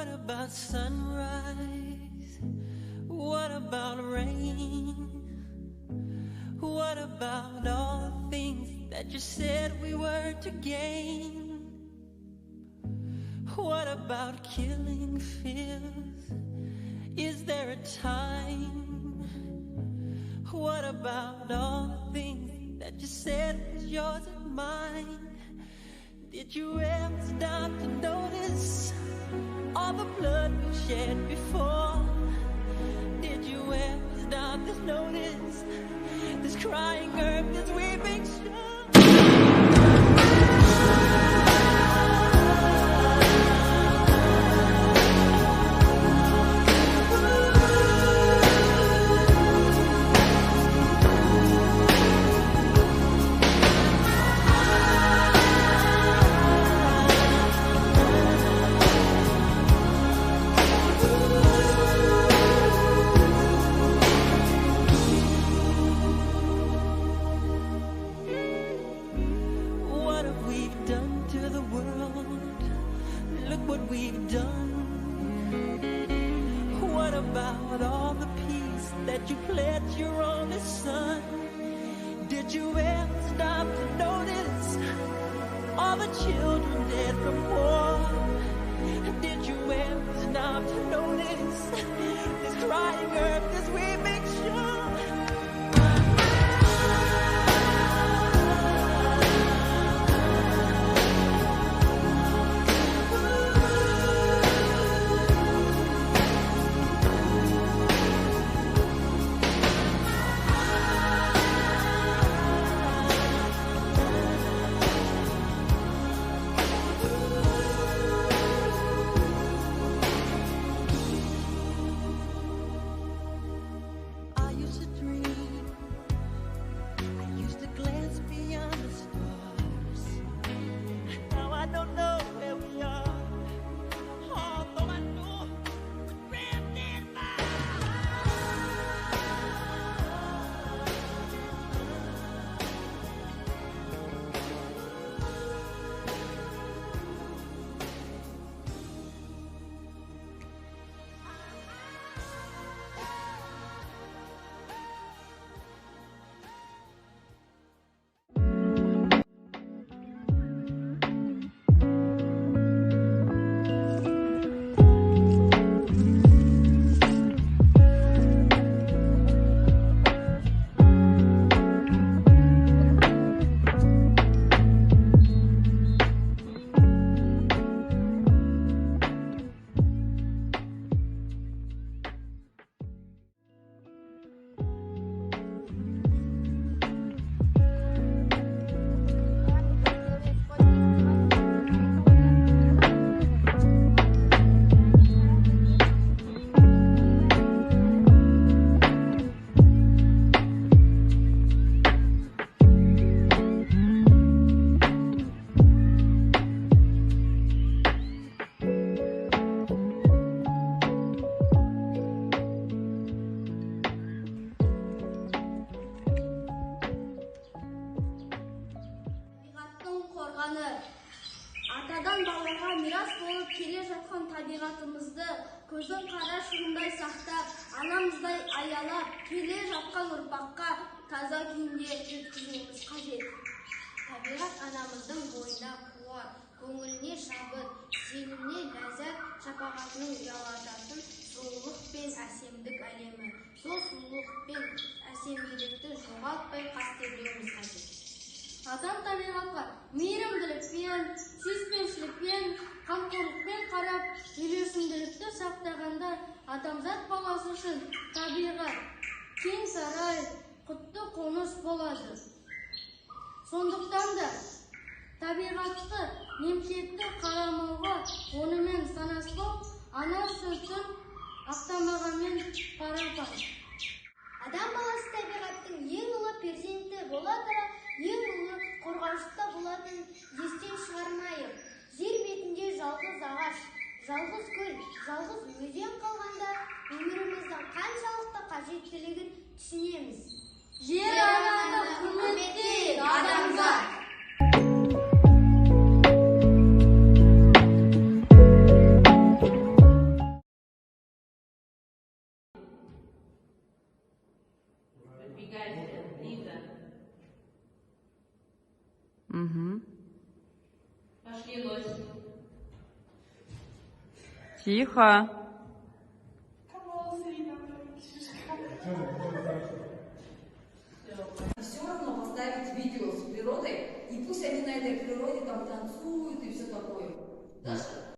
What about sunrise? What about rain? What about all the things that you said we were to gain? What about killing fears? Is there a time? What about all the things that you said was yours and mine? Did you ever stop to notice all the blood we've shed before? Did you ever stop to notice this crying earth, this weeping shore? Атадан балаға мирас болып келе жатқан табиғатымызды көздің қарашығындай сақтап, анамыздай аялап, келе жатқан ұрпаққа таза күйінде жеткізуіміз қажет. Табиғат анамыздың бойына қуат, көңіліне шабыт, сеніміне ләззат, шапағатының ұялататын сұлулық пен әсемдік әлемі. Сол сұлулық пен әсемділікті жоғалтпай қастерлеуіміз қажет. Адам табиғатқа мейірімділікпен, сүйіспеншілікпен, қамқорлықпен қарап, үйлесімділікті сақтағанда адамзат баласы үшін табиғат кең сарай, құтты қоныс болады. Сондықтан да табиғатты немқетті қарамауға, онымен санаспау, ана сөзін ақтамағанмен пара-пар. Адам баласы табиғаттың ең ұлы перзенті бола тұра, ең ұлы қорғаушыста болатын естен шығармайық. Жер бетінде жалғыз ағаш, жалғыз көл, жалғыз өзен қалғанда өміріміздің қаншалықты қажеттілігін түсінеміз. Жер ананы құрметтейік, адамзат! Угу. Пошли, Лось. Тихо. Все равно поставить видео с природой, и пусть они на этой природе там танцуют и все такое. Даша?